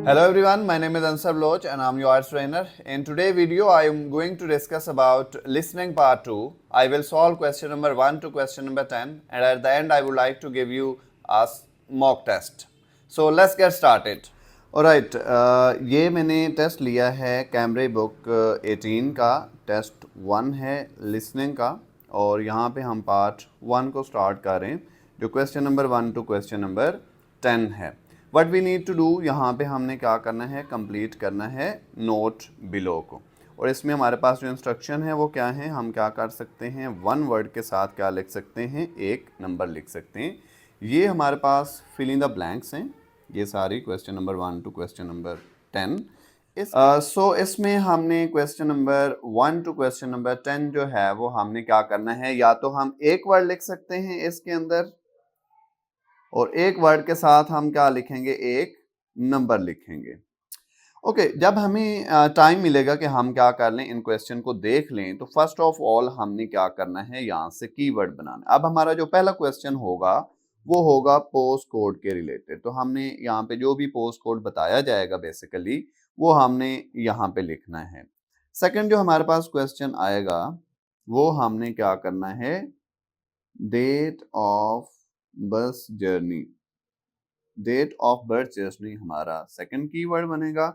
Hello everyone, my name is Ansar Bloch and I'm your arts trainer. In today's video, I am going to discuss about listening part 2. I will solve question number 1 to question number 10 and at the end I would like to give you a mock test. So let's get started. Alright, ये मैंने test लिया है कैमरे book 18 का, test 1 है listening का और यहाँ पे हम पार्ट 1 को स्टार्ट कर रहे हैं जो question number 1 to question number 10 है. What we need to do, यहाँ पे हमने क्या करना है, कंप्लीट करना है नोट बिलो को. और इसमें हमारे पास जो इंस्ट्रक्शन है वो क्या है, हम क्या कर सकते हैं, वन वर्ड के साथ क्या लिख सकते हैं, एक नंबर लिख सकते हैं. ये हमारे पास फिल इन द ब्लैंक्स हैं, ये सारी question number 1 to question number 10. इसमें हमने question number 1 to question number 10 जो है वो हमने क्या करना है, या तो हम एक वर्ड लिख सकते हैं इसके अंदर और एक वर्ड के साथ हम क्या लिखेंगे, एक नंबर लिखेंगे. ओके, जब हमें टाइम मिलेगा कि हम क्या कर लें, इन क्वेश्चन को देख लें, तो फर्स्ट ऑफ ऑल हमने क्या करना है, यहाँ से कीवर्ड बनाना. अब हमारा जो पहला क्वेश्चन होगा वो होगा पोस्ट कोड के रिलेटेड. तो हमने यहाँ पे जो भी पोस्ट कोड बताया जाएगा बेसिकली वो हमने यहाँ पे लिखना है. सेकंड जो हमारे पास क्वेश्चन आएगा वो हमने क्या करना है, date of bus journey. Date of birth journey हमारा सेकंड कीवर्ड बनेगा.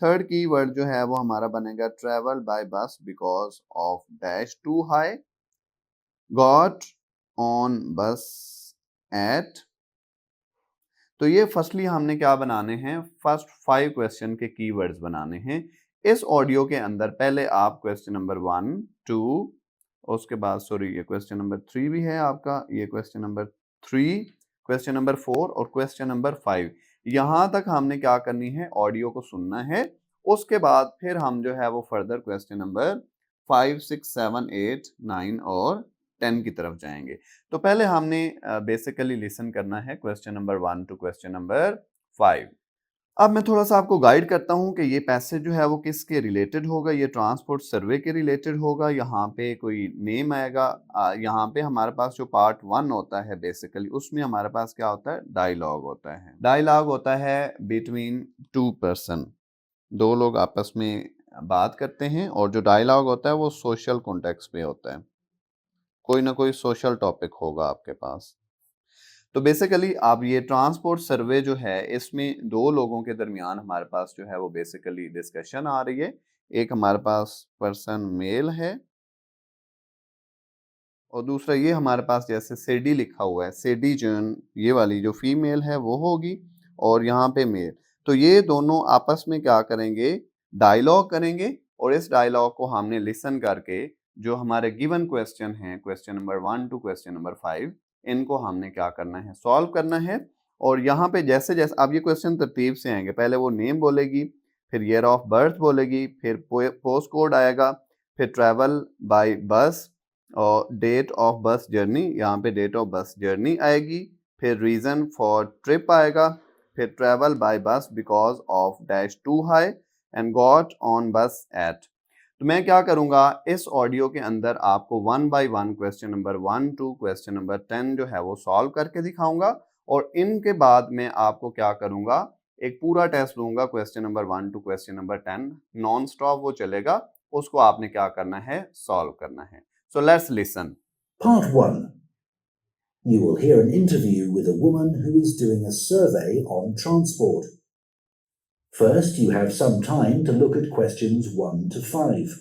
थर्ड कीवर्ड जो है वो हमारा बनेगा travel by bus because of dash too high, got on bus at. तो ये फर्स्टली हमने क्या बनाने हैं, फर्स्ट 5 क्वेश्चन के कीवर्ड्स बनाने हैं. इस ऑडियो के अंदर पहले आप क्वेश्चन नंबर 1 2 उसके बाद ये क्वेश्चन नंबर 3 भी है आपका, ये क्वेश्चन नंबर 3, क्वेश्चन नंबर 4 और क्वेश्चन नंबर 5, यहाँ तक हमने क्या करनी है, ऑडियो को सुनना है. उसके बाद फिर हम जो है वो फर्दर क्वेश्चन नंबर 5 6 7 8 9 और 10 की तरफ जाएंगे. तो पहले हमने बेसिकली लिसन करना है question number 1 to question number 5. अब मैं थोड़ा सा आपको गाइड करता हूँ कि ये पैसेज जो है वो किसके रिलेटेड होगा. ये ट्रांसपोर्ट सर्वे के रिलेटेड होगा. यहाँ पे कोई नेम आएगा. यहाँ पे हमारे पास जो पार्ट 1 होता है बेसिकली उसमें हमारे पास क्या होता है, डायलॉग होता है. डायलॉग होता है बिटवीन 2 पर्सन, 2 लोग आपस में बात करते हैं. और जो डायलॉग होता है वो सोशल कॉन्टेक्स्ट पे होता है, कोई ना कोई सोशल टॉपिक होगा आपके पास. तो बेसिकली आप ये ट्रांसपोर्ट सर्वे जो है इसमें 2 लोगों के दरमियान हमारे पास जो है वो बेसिकली डिस्कशन आ रही है. एक हमारे पास पर्सन मेल है और दूसरा ये हमारे पास जैसे सेडी लिखा हुआ है, सेडी जन, ये वाली जो फीमेल है वो होगी और यहाँ पे मेल. तो ये दोनों आपस में क्या करेंगे, डायलॉग करेंगे. और इस डायलॉग को हमने लिसन करके जो हमारे गिवन क्वेश्चन हैं, question number 1 to question number 5, इनको हमने क्या करना है, सॉल्व करना है. और यहाँ पे जैसे जैसे अब ये क्वेश्चन तरतीब से आएंगे, पहले वो नेम बोलेगी, फिर ईयर ऑफ बर्थ बोलेगी, फिर पोस्ट कोड आएगा, फिर ट्रैवल बाय बस और डेट ऑफ बस जर्नी, यहाँ पे डेट ऑफ बस जर्नी आएगी, फिर रीज़न फॉर ट्रिप आएगा, फिर travel by bus because of dash too high and got on bus at. तो मैं क्या करूँगा, इस ऑडियो के अंदर आपको 1 by 1 question number 1 to question number 10 जो है वो सॉल्व करके दिखाऊंगा. और इनके बाद मैं आपको क्या करूँगा, एक पूरा टेस्ट लूँगा question number 1 to question number 10, non stop वो चलेगा, उसको आपने क्या करना है, सॉल्व करना है. So let's listen. Part 1. You will hear an interview with a woman who is doing a survey on transport. First, you have some time to look at questions 1 to 5.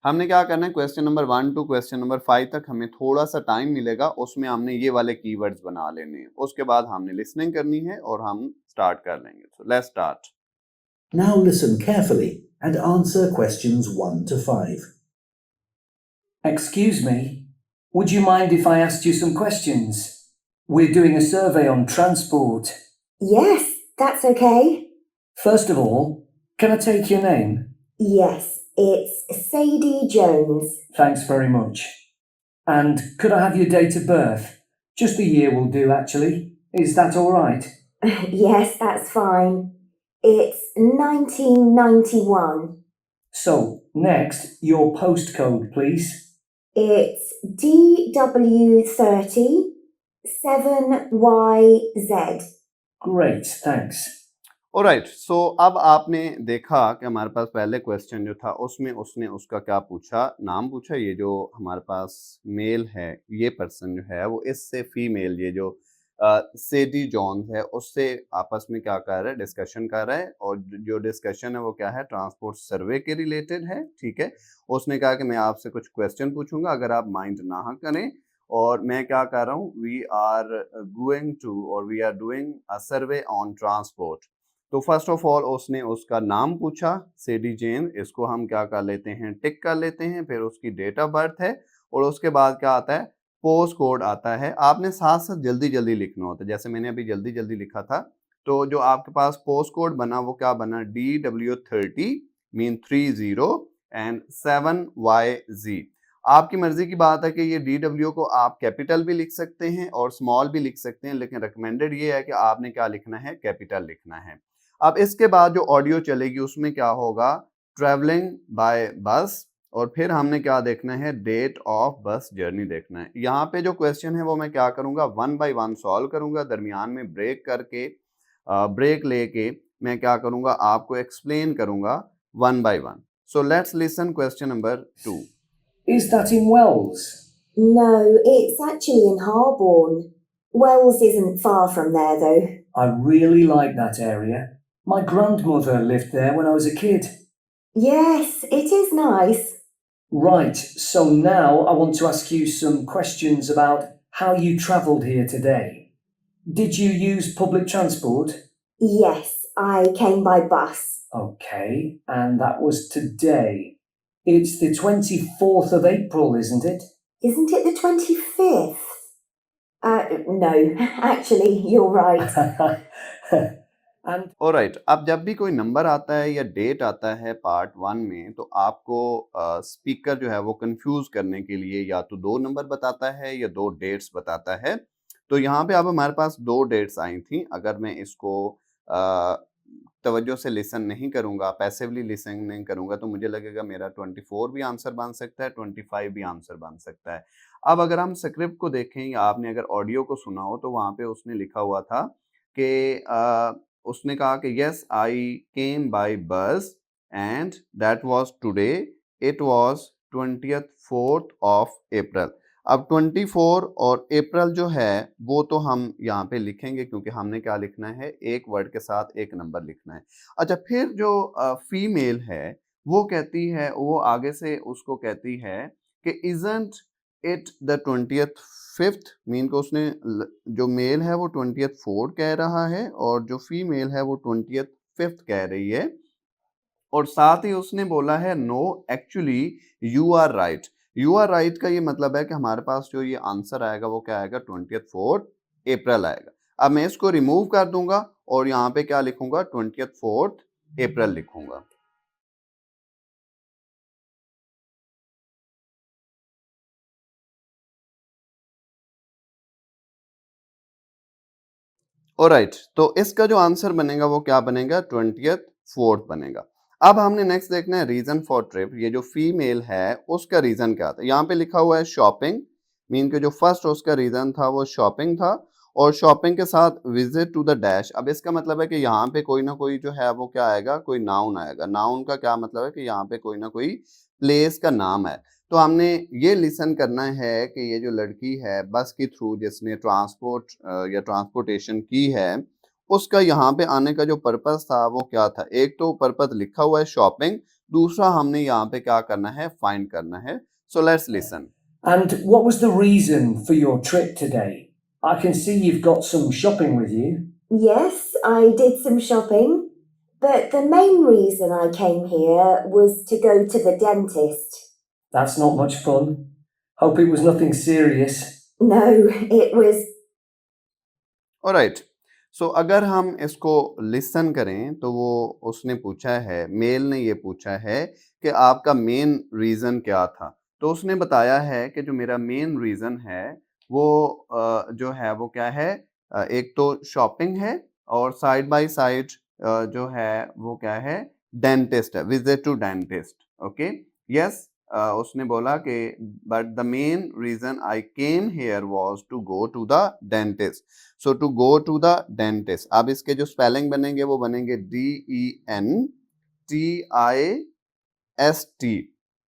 हमने क्या करना है, question number 1 to question number 5 तक हमें थोड़ा सा time मिलेगा, उसमें हमने ये वाले कीवर्ड्स बना लेने हैं. उसके बाद हमने लिसनिंग करनी है और हम स्टार्ट कर लेंगे. So let's start. Now listen carefully and answer questions 1 to 5. Excuse me, would you mind if I asked you some questions? We're doing a survey on transport. Yes, that's okay. First of all, can I take your name? Yes, it's Sadie Jones. Thanks very much. And could I have your date of birth? Just the year will do, actually. Is that all right? Yes, that's fine. It's 1991. So, next, your postcode, please. It's DW30 7YZ. Great, thanks. Alright, so अब आपने देखा कि हमारे पास पहले question जो था उसमें उसने उसका क्या पूछा, नाम पूछा। ये जो हमारे पास मेल है, ये पर्सन जो है वो इससे फीमेल, ये जो सेडी जॉन्स है, उससे आपस में क्या कर रहा है, डिस्कशन कर रहा है। और जो डिस्कशन है वो क्या है, ट्रांसपोर्ट सर्वे के रिलेटेड है। ठीक है, उसने कहा कि मैं आपसे कुछ क्वेश्चन पूछूंगा, अगर आप माइंड ना करें। और मैं क्या कर रहा हूँ, वी आर गोइंग टू और we are doing a survey on transport. तो फर्स्ट ऑफ ऑल उसने उसका नाम पूछा, सेडी जेन। इसको हम क्या कर लेते हैं, टिक कर लेते हैं। फिर उसकी डेट ऑफ बर्थ है, और उसके बाद क्या आता है, पोस्ट कोड आता है। आपने साथ साथ जल्दी जल्दी लिखना होता है, जैसे मैंने अभी जल्दी जल्दी लिखा था। तो जो आपके पास पोस्ट कोड बना वो क्या बना, DW30 मीन 30 एंड 7YZ। आपकी मर्जी की बात है कि ये DW को आप कैपिटल भी लिख सकते हैं और स्मॉल भी लिख सकते हैं, लेकिन रिकमेंडेड ये है कि आपने क्या लिखना है, कैपिटल लिखना है। अब इसके बाद जो ऑडियो चलेगी उसमें क्या होगा, ट्रैवलिंग बाय बस। और फिर हमने क्या देखना है, डेट ऑफ बस जर्नी देखना है। यहाँ पे जो क्वेश्चन है वो मैं क्या करूंगा, 1 बाय 1 सॉल्व करूंगा। दरमियान में ब्रेक करके, ब्रेक लेके मैं क्या करूंगा, आपको एक्सप्लेन करूंगा 1 by 1। So let's listen question number 2। Is that in Wells? no, it's actually in Harborne. Wells isn't far from there, though. I really like that area. My grandmother lived there when I was a kid. Yes, it is nice. Right, so now I want to ask you some questions about how you travelled here today. Did you use public transport? Yes, I came by bus. Okay, and that was today. It's the 24th of April, isn't it? Isn't it the 25th? No, actually, you're right. And alright, अब जब भी कोई number आता है या date आता है part 1 में, तो आपको स्पीकर जो है वो कंफ्यूज करने के लिए या तो 2 नंबर बताता है या 2 डेट्स बताता है। तो यहाँ पे अब हमारे पास 2 डेट्स आई थी। अगर मैं इसको तवज्जो से लिसन नहीं करूंगा, पैसिवली लिसन नहीं करूंगा, तो मुझे लगेगा मेरा 24 भी आंसर बन सकता है, 25 भी आंसर बन सकता है। अब अगर हम स्क्रिप्ट को देखें या आपने अगर ऑडियो को सुना हो, तो वहाँ पे उसने लिखा हुआ था कि उसने कहा कि यस आई केम बाय बस and that was today, it was 24th of April. अब 24 और अप्रैल जो है वो तो हम यहाँ पे लिखेंगे, क्योंकि हमने क्या लिखना है, एक वर्ड के साथ एक नंबर लिखना है। अच्छा, फिर जो फीमेल है वो कहती है, वो आगे से उसको कहती है कि isn't it the 25th, mean को उसने जो मेल है वो 24 कह रहा है और जो फीमेल है वो 25th कह रही है। और साथ ही उसने बोला है no actually you are right. You are right का ये मतलब है कि हमारे पास जो ये आंसर आएगा वो क्या आएगा, 24 अप्रैल आएगा। अब मैं इसको रिमूव कर दूंगा और यहाँ पे क्या लिखूंगा, 24 अप्रैल लिखूंगा। ऑलराइट, तो इसका जो आंसर बनेगा वो क्या बनेगा, 24th बनेगा। अब हमने नेक्स्ट देखना है रीजन फॉर ट्रिप। ये जो फीमेल है उसका रीजन क्या था, यहाँ पे लिखा हुआ है शॉपिंग, मीन के जो फर्स्ट उसका रीजन था वो शॉपिंग था। और शॉपिंग के साथ विजिट टू द डैश। अब इसका मतलब है कि यहाँ पे कोई ना कोई जो है वो क्या आएगा, कोई नाउन आएगा। नाउन का क्या मतलब है कि यहाँ पे कोई ना कोई प्लेस का नाम है। तो हमने ये लिसन करना है कि ये जो लड़की है बस के थ्रू जिसने ट्रांसपोर्ट या ट्रांसपोर्टेशन की है, उसका यहाँ पे आने का जो पर्पस था वो क्या था। एक तो पर्पस लिखा हुआ है शॉपिंग, दूसरा हमने यहाँ पे क्या करना है, फाइंड करना है। सो let's listen. And what was the reason for your trip today? I can see you've got some shopping with you. Yes, I did some shopping, but the main reason I came here was to go to the dentist. That's not much fun. Hope it was nothing serious. No, it was. Alright, so अगर हम इसको listen करें तो वो उसने पूछा है, mail ने ये पूछा है कि आपका मेन रीज़न क्या था। तो उसने बताया है कि जो मेरा मेन रीज़न है वो जो है वो क्या है, एक तो शॉपिंग है और साइड बाय साइड जो है वो क्या है, डेंटिस्ट है, visit to dentist. Okay, yes उसने बोला कि but the main reason I came here was to go to the dentist. So to go to the dentist, अब इसके जो स्पेलिंग बनेंगे वो बनेंगे DENTIST,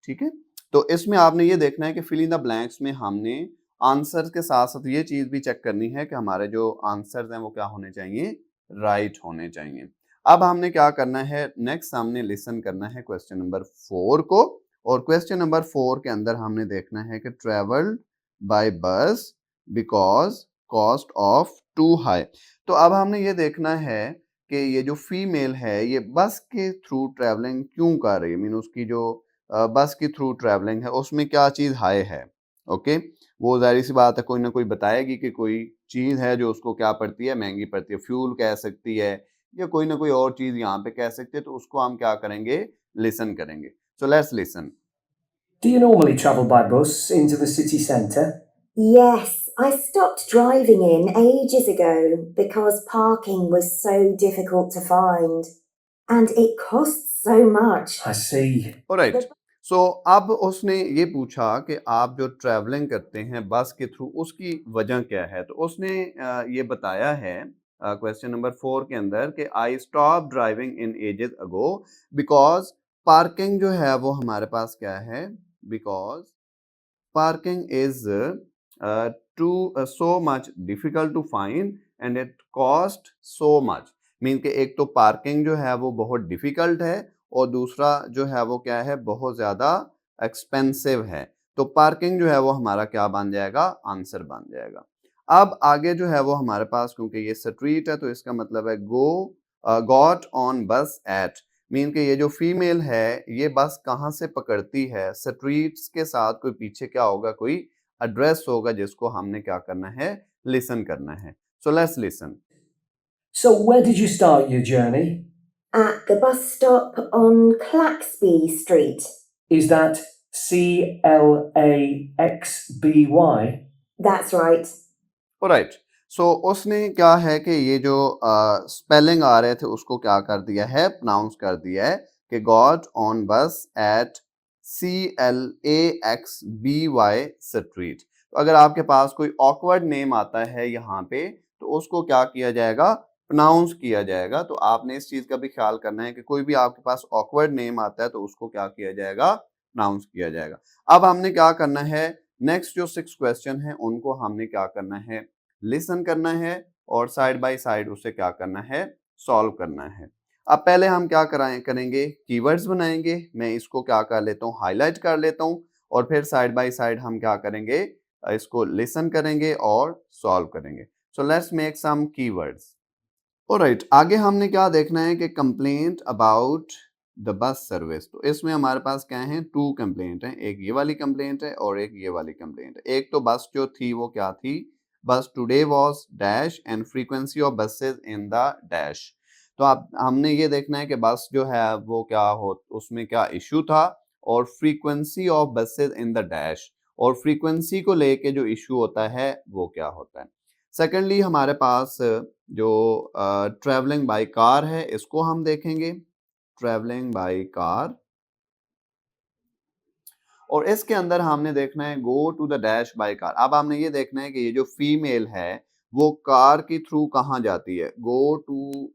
ठीक है। तो इसमें आपने ये देखना है कि फिल इन द ब्लैंक्स में हमने आंसर के साथ साथ ये चीज भी चेक करनी है कि हमारे जो आंसर्स हैं वो क्या होने चाहिए, राइट होने चाहिए। अब हमने क्या करना है, नेक्स्ट हमने लिसन करना है क्वेश्चन नंबर 4 को, और क्वेश्चन नंबर 4 के अंदर हमने देखना है कि travelled by bus because cost of too high. तो अब हमने ये देखना है कि ये जो फीमेल है ये बस के थ्रू ट्रैवलिंग क्यों कर रही है, मीन उसकी जो बस के थ्रू ट्रैवलिंग है उसमें क्या चीज़ हाई है। ओके, वो जाहिर सी बात है कोई ना कोई बताएगी कि कोई चीज़ है जो उसको क्या पड़ती है, महंगी पड़ती है, फ्यूल कह सकती है या कोई ना कोई और चीज़ यहाँ पे कह सकते हैं, तो उसको हम क्या करेंगे, लिसन करेंगे। So let's listen. Do you normally travel by bus into the city centre? Yes, I stopped driving in ages ago because parking was so difficult to find. And it costs so much. I see. Alright, so अब उसने ये पूछा कि आप जो travelling करते हैं बस के थ्रू उसकी वजह क्या है। तो उसने ये बताया है क्वेश्चन नंबर 4 के अंदर कि I stop driving in ages ago because parking जो है वो हमारे पास क्या है, because parking is too so much difficult to find and it cost so much. Mean कि एक तो पार्किंग जो है वो बहुत डिफिकल्ट है और दूसरा जो है वो क्या है, बहुत ज़्यादा एक्सपेंसिव है। तो पार्किंग जो है वो हमारा क्या बन जाएगा, आंसर बन जाएगा। अब आगे जो है वो हमारे पास, क्योंकि ये स्ट्रीट है तो इसका मतलब है got on bus eight, mean कि ये जो फीमेल है ये बस कहाँ से पकड़ती है, स्ट्रीट्स के साथ कोई पीछे क्या होगा, कोई एड्रेस होगा जिसको हमने क्या करना है, लिसन करना है। सो let's listen. So, where did you start your journey? At the bus stop on Claxby Street. Is that CLAXBY? That's right. Right, so उसने क्या है कि ये जो स्पेलिंग आ रहे थे उसको क्या कर दिया है, प्रोनाउंस कर दिया है कि got on bus eight CLAXBY street. तो अगर आपके पास कोई ऑकवर्ड नेम आता है यहाँ पे तो उसको क्या किया जाएगा, प्रोनाउंस किया जाएगा। तो आपने इस चीज का भी ख्याल करना है कि कोई भी आपके पास ऑकवर्ड नेम आता है तो उसको क्या किया जाएगा, प्रोनाउंस किया जाएगा। अब हमने क्या करना है, नेक्स्ट जो 6 क्वेश्चन है उनको हमने क्या करना है, लिसन करना है और साइड बाय साइड उसे क्या करना है, सॉल्व करना है। अब पहले हम क्या करेंगे, कीवर्ड्स बनाएंगे। मैं इसको क्या कर लेता हूँ, हाईलाइट कर लेता हूँ और फिर साइड बाय साइड हम क्या करेंगे, इसको लिसन करेंगे और सॉल्व करेंगे। So let's make some keywords. Alright, आगे हमने क्या देखना है कि complaint about the bus service. तो इसमें हमारे पास क्या है, 2 कंप्लेंट हैं, एक ये वाली कंप्लेंट है और एक ये वाली कंप्लेंट है। एक तो बस जो थी वो क्या थी, बस today was dash and frequency of buses in the dash. तो आप हमने ये देखना है कि बस जो है वो क्या हो, उसमें क्या इशू था और frequency of buses in the dash, और फ्रीक्वेंसी को लेके जो इशू होता है वो क्या होता है। सेकेंडली हमारे पास जो ट्रैवलिंग बाय कार है इसको हम देखेंगे, ट्रैवलिंग बाय कार, और इसके अंदर हमने देखना है go to the dash by car. अब हमने ये देखना है कि ये जो फीमेल है वो कार के थ्रू कहाँ जाती है, go to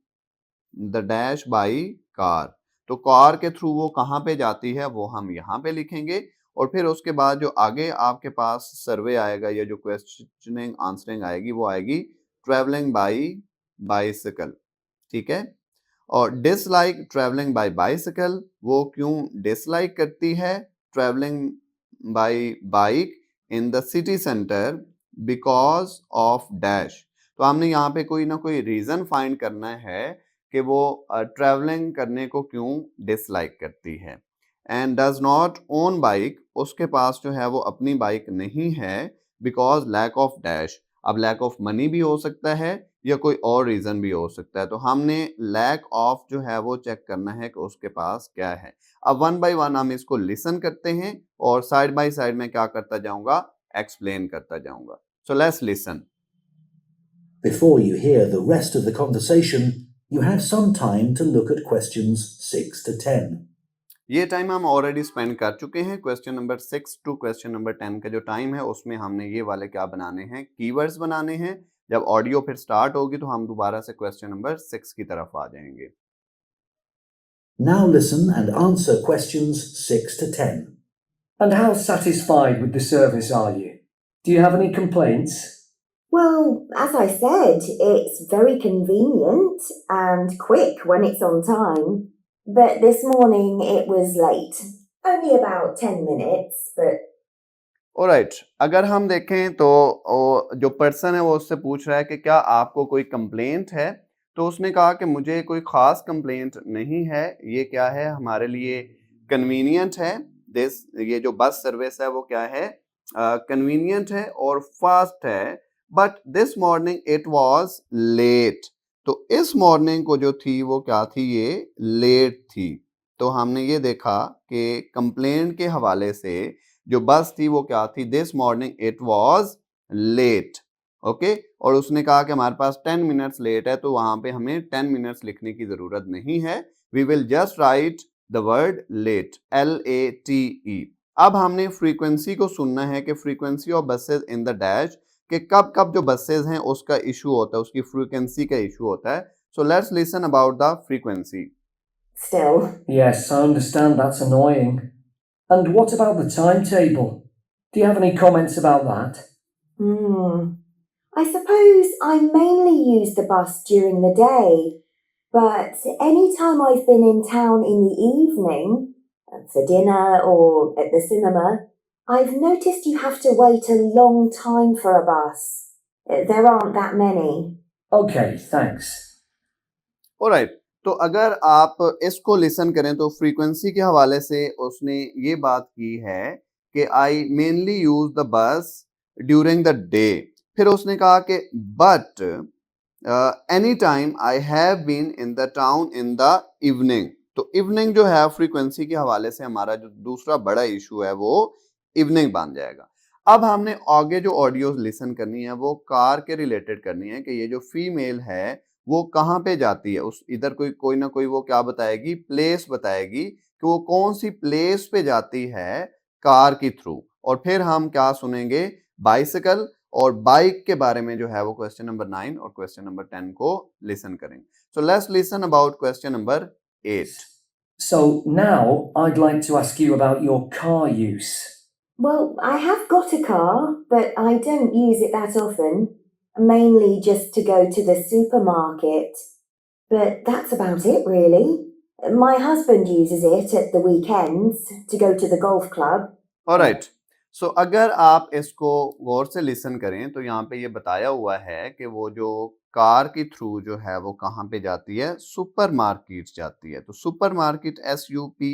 the dash by car. तो कार के थ्रू वो कहाँ पे जाती है वो हम यहाँ पे लिखेंगे, और फिर उसके बाद जो आगे आपके पास सर्वे आएगा या जो क्वेश्चनिंग आंसरिंग आएगी वो आएगी ट्रैवलिंग बाय बाइसिकल, ठीक है। और डिसलाइक ट्रैवलिंग बाय बाइसिकल, वो क्यों डिसलाइक करती है travelling by bike in the city centre because of dash. तो हमने यहाँ पे कोई ना कोई रीजन फाइंड करना है कि वो ट्रैवलिंग करने को क्यों डिसलाइक करती है। And does not own bike, उसके पास जो है वो अपनी बाइक नहीं है बिकॉज लैक ऑफ डैश। अब लैक ऑफ मनी भी हो सकता है या कोई और रीजन भी हो सकता है। तो हमने लैक ऑफ जो है वो चेक करना है कि उसके पास क्या है। अब 1 बाय 1 हम इसको लिसन करते हैं और साइड बाय साइड में क्या करता जाऊंगा, एक्सप्लेन करता जाऊंगा। सो let's listen. Before you hear the rest of the conversation, you have some time to look at questions 6 to 10. ये टाइम हम ऑलरेडी स्पेंड कर चुके हैं। Question number 6 to question number 10 का जो टाइम है उसमें हमने ये वाले क्या बनाने हैं, कीवर्ड्स बनाने हैं। जब ऑडियो फिर स्टार्ट होगी तो हम दोबारा से क्वेश्चन नंबर 6 की तरफ आ जाएंगे। Now listen and answer questions 6 to 10. And how satisfied with the service are you? Do you have any complaints? Well, as I said, it's very convenient and quick when it's on time. But this morning it was late. Only about 10 minutes, but alright, अगर हम देखें तो जो person है वो उससे पूछ रहा है कि क्या आपको कोई कंप्लेंट है, तो उसने कहा कि मुझे कोई ख़ास कंप्लेंट नहीं है। ये क्या है, हमारे लिए कन्वीनियंट है। ये जो बस सर्विस है वो क्या है, कन्वीनियंट है और फास्ट है। But this morning it was late. तो इस मॉर्निंग को जो थी वो क्या थी, ये लेट थी। तो हमने ये देखा कि कंप्लेंट के हवाले से जो बस थी वो क्या थी, this morning it was late. Okay, और उसने कहा कि हमारे पास 10 मिनट्स लेट है, तो वहां पे हमें 10 मिनट्स लिखने की जरूरत नहीं है। We will just write the word late, LATE। अब हमने फ्रीक्वेंसी को सुनना है कि frequency of buses in the dash, कि कब कब जो बसेस हैं उसका इशू होता है, उसकी फ्रीक्वेंसी का इशू होता है। सो let's listen about the frequency. still. Yes, I understand that's annoying. And what about the timetable? Do you have any comments about that? I suppose I mainly use the bus during the day, but any time I've been in town in the evening, for dinner or at the cinema, I've noticed you have to wait a long time for a bus. There aren't that many. Okay, thanks. Alright, तो अगर आप इसको listen करें तो frequency के हवाले से उसने ये बात की है कि I mainly use the bus during the day. फिर उसने कहा कि but any time I have been in the town in the evening. तो इवनिंग जो है फ्रीक्वेंसी के हवाले से हमारा जो दूसरा बड़ा इशू है वो इवनिंग बन जाएगा। अब हमने आगे जो ऑडियो लिसन करनी है वो कार के रिलेटेड करनी है कि ये जो फीमेल है वो कहाँ पे जाती है। उस इधर कोई ना कोई वो क्या बताएगी, प्लेस बताएगी कि वो कौन सी प्लेस पे जाती है कार के थ्रू। और फिर हम क्या सुनेंगे, बाइसिकल और बाइक के बारे में जो है वो क्वेश्चन नंबर 9 और क्वेश्चन नंबर 10 को लिसन करेंगे। So let's listen about question number 8। So now I'd like to ask you about your car use. Well, I have got a car, but I don't use it that often. Mainly just to go to the supermarket. But that's about it, really. My husband uses it at the weekends to go to the golf club. Alright, so अगर आप इसको गौर से listen करें तो यहाँ पे ये बताया हुआ है कि वो जो कार के थ्रू जो है वो कहाँ पे जाती है, सुपर मार्केट जाती है। तो super market SUPERMARKET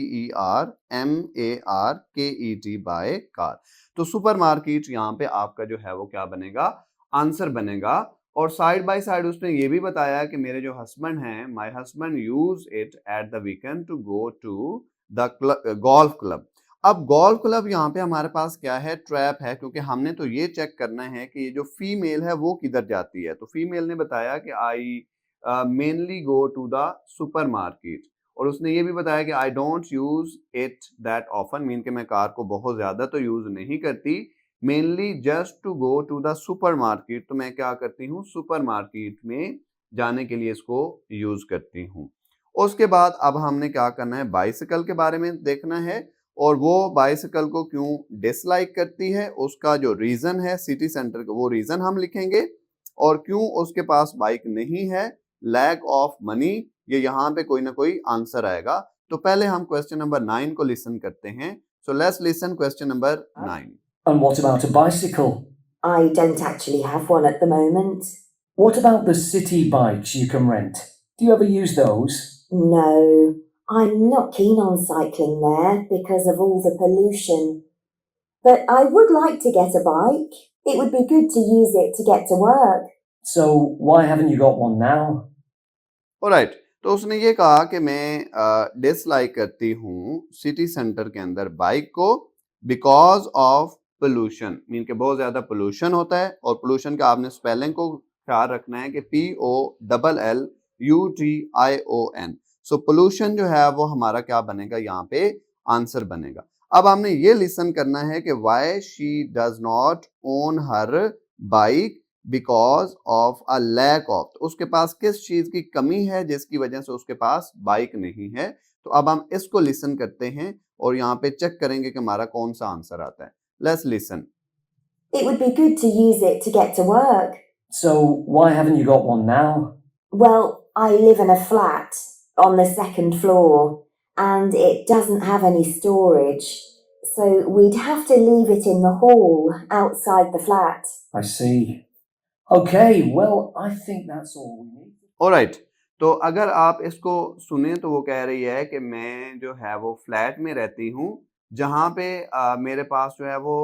bye car. तो सुपर मार्केट यहाँ पे आपका जो है वो क्या बनेगा, आंसर बनेगा। और साइड बाय साइड उसने ये भी बताया कि मेरे जो हस्बैंड हैं, my husband use it at the weekend to go to the golf club. अब गोल्फ क्लब यहाँ पे हमारे पास क्या है, ट्रैप है, क्योंकि हमने तो ये चेक करना है कि ये जो फीमेल है वो किधर जाती है। तो फीमेल ने बताया कि I mainly go to the supermarket, और उसने ये भी बताया कि I don't use it that often, mean कि मैं कार को बहुत ज्यादा तो यूज नहीं करती, mainly just to go to the supermarket. तो मैं क्या करती हूँ, सुपर मार्केट में जाने के लिए इसको यूज करती हूँ। उसके बाद अब हमने क्या करना है, बाइसिकल के बारे में देखना है, और वो बाइसिकल को क्यों डिसलाइक करती है, उसका जो रीजन है सिटी सेंटर का वो रीजन हम लिखेंगे, और क्यों उसके पास बाइक नहीं है, लैक ऑफ मनी, ये यहाँ पे कोई ना कोई आंसर आएगा। तो पहले हम क्वेश्चन नंबर 9 को लिसन करते हैं। So let's listen question number 9। And what about a bicycle? I don't actually have one at the moment. What about the city bikes you can rent? Do you ever use those? No, I'm not keen on cycling there because of all the pollution. But I would like to get a bike. It would be good to use it to get to work. So why haven't you got one now? Alright, तो उसने ये कहा कि मैं dislike करती हूँ city centre के अंदर बाइक को बिकॉज ऑफ पोल्यूशन, मीन के बहुत ज्यादा पोल्यूशन होता है। और पोल्यूशन का आपने स्पेलिंग को ख्याल रखना है कि POLLUTION। सो पोल्यूशन जो है वो हमारा क्या बनेगा यहाँ पे, आंसर बनेगा। अब हमने ये लिसन करना है कि why she does not own her bike because of a lack of, उसके पास किस चीज की कमी है जिसकी वजह से उसके पास बाइक नहीं है। तो अब हम इसको लिसन करते हैं और यहाँ पे चेक करेंगे कि हमारा कौन सा आंसर आता है। Let's listen. It would be good to use it to get to work. So why haven't you got one now? Well, I live in a flat on the second floor and it doesn't have any storage. So we'd have to leave it in the hall outside the flat. I see. Okay, well, I think that's all we need. Alright, तो अगर आप इसको सुने तो वो कह रही है कि मैं जो है वो फ्लैट में रहती हूँ जहाँ पे मेरे पास जो है वो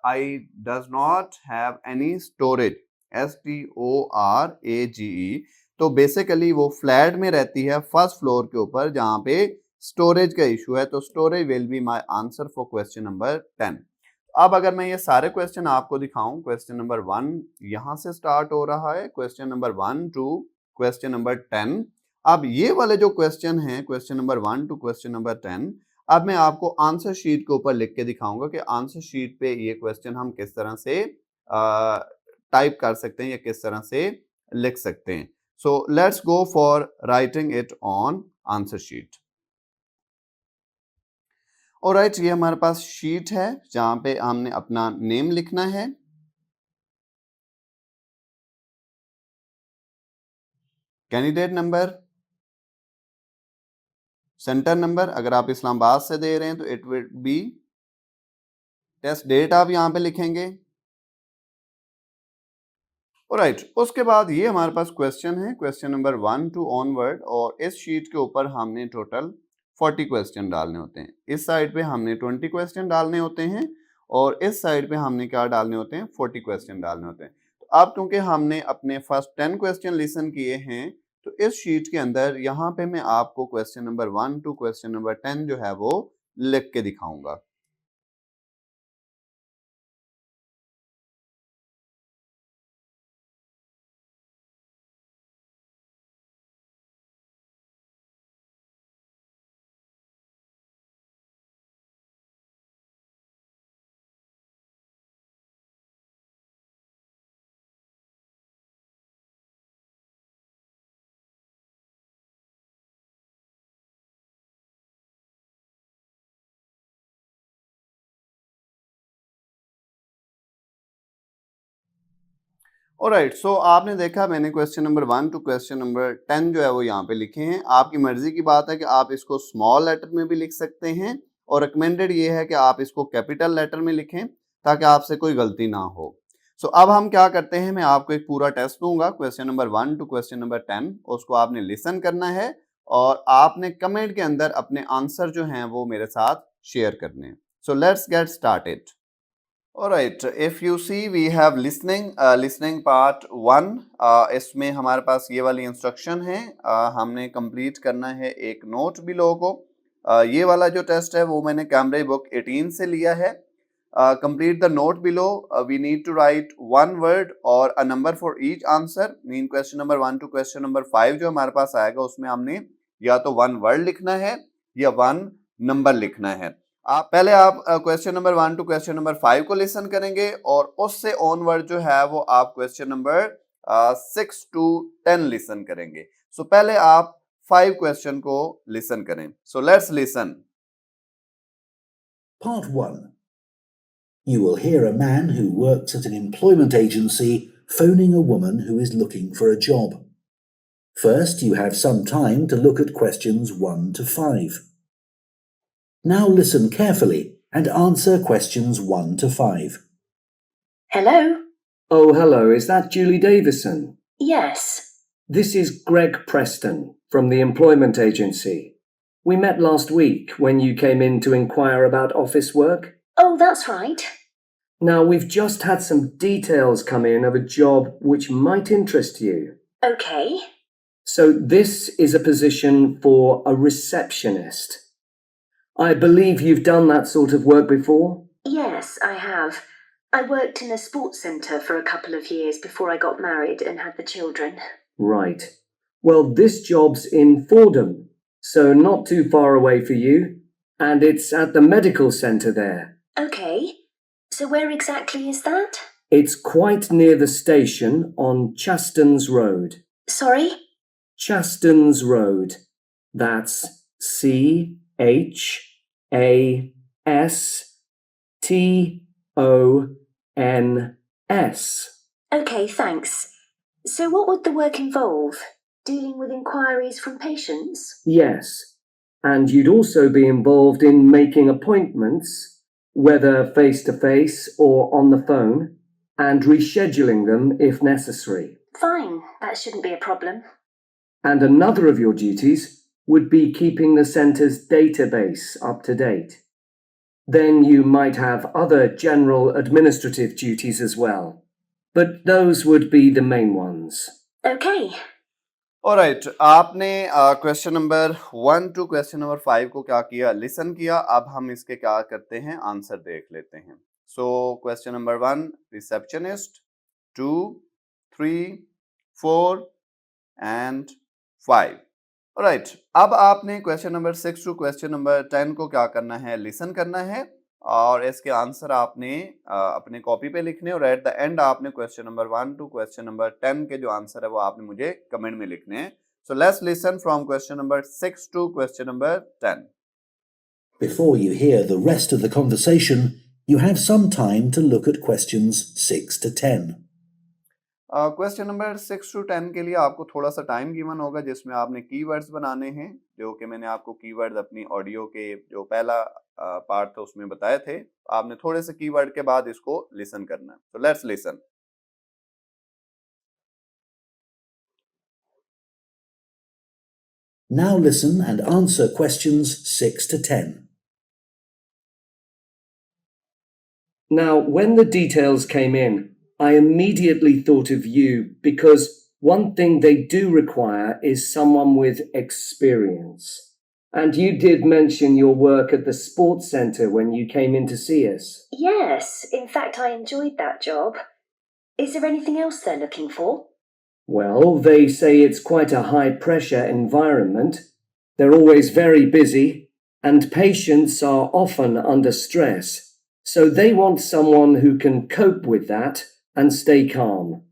I does not have any storage, STORAGE। तो बेसिकली वो फ्लैट में रहती है फर्स्ट फ्लोर के ऊपर जहाँ पे स्टोरेज का इशू है। तो storage will be my answer for question number 10। अब अगर मैं ये सारे क्वेश्चन आपको दिखाऊं, क्वेश्चन नंबर 1 यहाँ से स्टार्ट हो रहा है, question number 1 to question number 10। अब ये वाले जो क्वेश्चन हैं, question number 1 to question number 10, अब मैं आपको आंसर शीट के ऊपर लिख के दिखाऊंगा कि आंसर शीट पे ये क्वेश्चन हम किस तरह से टाइप कर सकते हैं या किस तरह से लिख सकते हैं। So let's go for writing it on answer sheet. Alright, ये हमारे पास शीट है जहां पे हमने अपना नेम लिखना है, कैंडिडेट नंबर, सेंटर नंबर, अगर आप इस्लामाबाद से दे रहे हैं तो it will be, test date आप यहां पे लिखेंगे। ऑलराइट, उसके बाद ये हमारे पास क्वेश्चन है, क्वेश्चन नंबर 1 टू ऑनवर्ड, और इस शीट के ऊपर हमने टोटल 40 क्वेश्चन डालने होते हैं। इस साइड पे हमने 20 क्वेश्चन डालने होते हैं और इस साइड पे हमने क्या डालने होते हैं, 40 क्वेश्चन डालने होते हैं। तो अब क्योंकि हमने अपने फर्स्ट 10 क्वेश्चन लिसन किए हैं तो इस शीट के अंदर यहाँ पे मैं आपको question number 1 to question number 10 जो है वो लिख के दिखाऊंगा। ऑलराइट, सो आपने देखा मैंने question number 1 to question number 10 जो है वो यहाँ पे लिखे हैं। आपकी मर्जी की बात है कि आप इसको स्मॉल लेटर में भी लिख सकते हैं और रिकमेंडेड ये है कि आप इसको कैपिटल लेटर में लिखें ताकि आपसे कोई गलती ना हो। सो अब हम क्या करते हैं, मैं आपको एक पूरा टेस्ट दूंगा question number 1 to question number 10, उसको आपने लिसन करना है और आपने कमेंट के अंदर अपने आंसर जो हैं वो मेरे साथ शेयर करने हैं। So let's get started. Alright, if you see we have listening part 1, इसमें हमारे पास ये वाली इंस्ट्रक्शन है, हमने कंप्लीट करना है एक नोट बिलो को। ये वाला जो टेस्ट है वो मैंने कैमब्रिज बुक 18 से लिया है। Complete the note below, we need to write 1 word और a number for each answer. Mean question number 1 to question number 5 जो हमारे पास आएगा उसमें हमने या तो 1 वर्ड लिखना है या 1 नंबर लिखना है। आप question number 1 to question number 5 को लिसन करेंगे और उससे ऑनवर्ड जो है वो आप क्वेश्चन नंबर 6 टू 10 लिसन करेंगे। सो पहले आप 5 क्वेश्चन को लिसन करें। सो let's listen. Part 1. You will hear a man who works at an employment agency phoning a woman who is looking for a job. First, you have some time to look at questions 1 to 5. Now listen carefully and answer questions 1 to 5. Hello? Oh, hello, is that Julie Davison? Yes. This is Greg Preston from the employment agency. We met last week when you came in to inquire about office work. Oh, that's right. Now, we've just had some details come in of a job which might interest you. Okay. So, this is a position for a receptionist. I believe you've done that sort of work before? Yes, I have. I worked in a sports centre for a couple of years before I got married and had the children. Right. Well, this job's in Fordham, so not too far away for you. and it's at the medical centre there. Okay. So where exactly is that? It's quite near the station on Chastens Road. Sorry? Chastens Road. That's CHASTONS. Okay, thanks. So what would the work involve? Dealing with inquiries from patients? Yes, and you'd also be involved in making appointments, whether face-to-face or on the phone, and rescheduling them if necessary. Fine, that shouldn't be a problem. And another of your duties would be keeping the centre's database up to date. Then you might have other general administrative duties as well, but those would be the main ones. Okay. Alright, आपने question number 1 to question number 5 को क्या किया, listen किया. अब हम इसके क्या करते हैं, आंसर देख लेते हैं. So question number 1, receptionist, 2, 3, 4 and 5. Alright, अब आपने question number 6 to question number 10 को क्या करना है, लिसन करना है और इसके आंसर आपने अपने कॉपी पे लिखने और एट द एंड आपने question number 1 to question number 10 के जो आंसर है वो आपने मुझे कमेंट में लिखने हैं. So let's listen from question number 6 to question number 10. Before you hear the rest of the conversation, you have some time to look at questions 6 to 10. Question number 6 to 10 के लिए आपको थोड़ा सा टाइम गिवन होगा जिसमें आपने keywords बनाने हैं, जो कि मैंने आपको कीवर्ड्स अपनी ऑडियो के जो पहला पार्ट था उसमें बताए थे. आपने थोड़े से कीवर्ड के बाद इसको लिसन करना है. तो let's listen. Now listen and answer questions 6 to 10. Now, when the details came in, I immediately thought of you because one thing they do require is someone with experience. And you did mention your work at the sports centre when you came in to see us. Yes, in fact, I enjoyed that job. Is there anything else they're looking for? Well, they say it's quite a high-pressure environment. They're always very busy, and patients are often under stress. So they want someone who can cope with that and stay calm,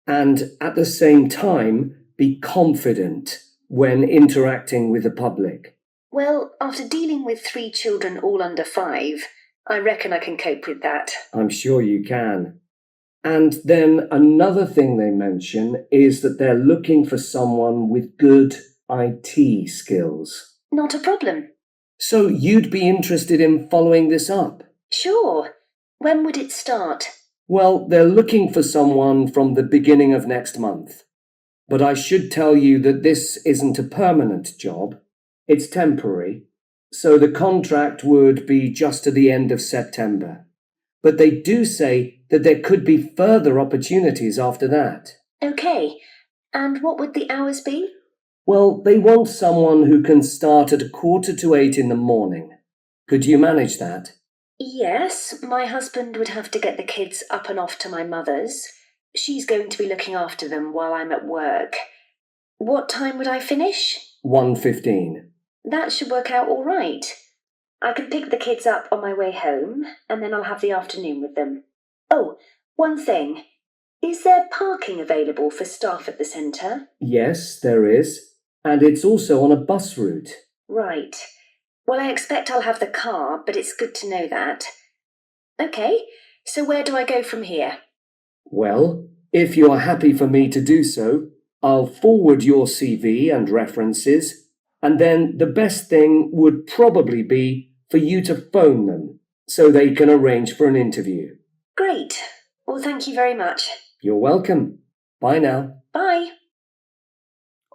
and at the same time be confident when interacting with the public. Well, after dealing with 3 children all under 5, I reckon I can cope with that. I'm sure you can. And then another thing they mention is that they're looking for someone with good IT skills. Not a problem. So you'd be interested in following this up? Sure. When would it start? Well, they're looking for someone from the beginning of next month. But I should tell you that this isn't a permanent job. It's temporary. So the contract would be just to the end of September. But they do say that there could be further opportunities after that. Okay. And what would the hours be? Well, they want someone who can start at 7:45 in the morning. Could you manage that? Yes, my husband would have to get the kids up and off to my mother's. She's going to be looking after them while I'm at work. What time would I finish? 1:15. That should work out all right. I can pick the kids up on my way home, and then I'll have the afternoon with them. Oh, one thing. Is there parking available for staff at the centre? Yes, there is. And it's also on a bus route. Right. Well, I expect I'll have the car, but it's good to know that. Okay, so where do I go from here? Well, if you're happy for me to do so, I'll forward your CV and references, and then the best thing would probably be for you to phone them so they can arrange for an interview. Great. Well, thank you very much. You're welcome. Bye now. Bye.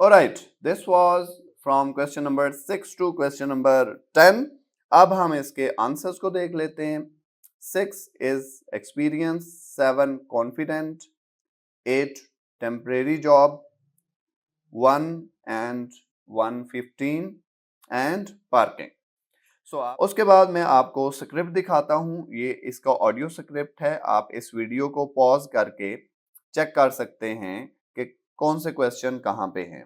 Alright, this was from question number 6 to question number 10. अब हम इसके answers को देख लेते हैं. 6 is experience, 7 confident, 8 temporary job, 1 and 1:15 and parking. So उसके बाद मैं आपको स्क्रिप्ट दिखाता हूँ. ये इसका ऑडियो स्क्रिप्ट है. आप इस वीडियो को पॉज करके चेक कर सकते हैं कि कौन से क्वेश्चन कहाँ पे हैं.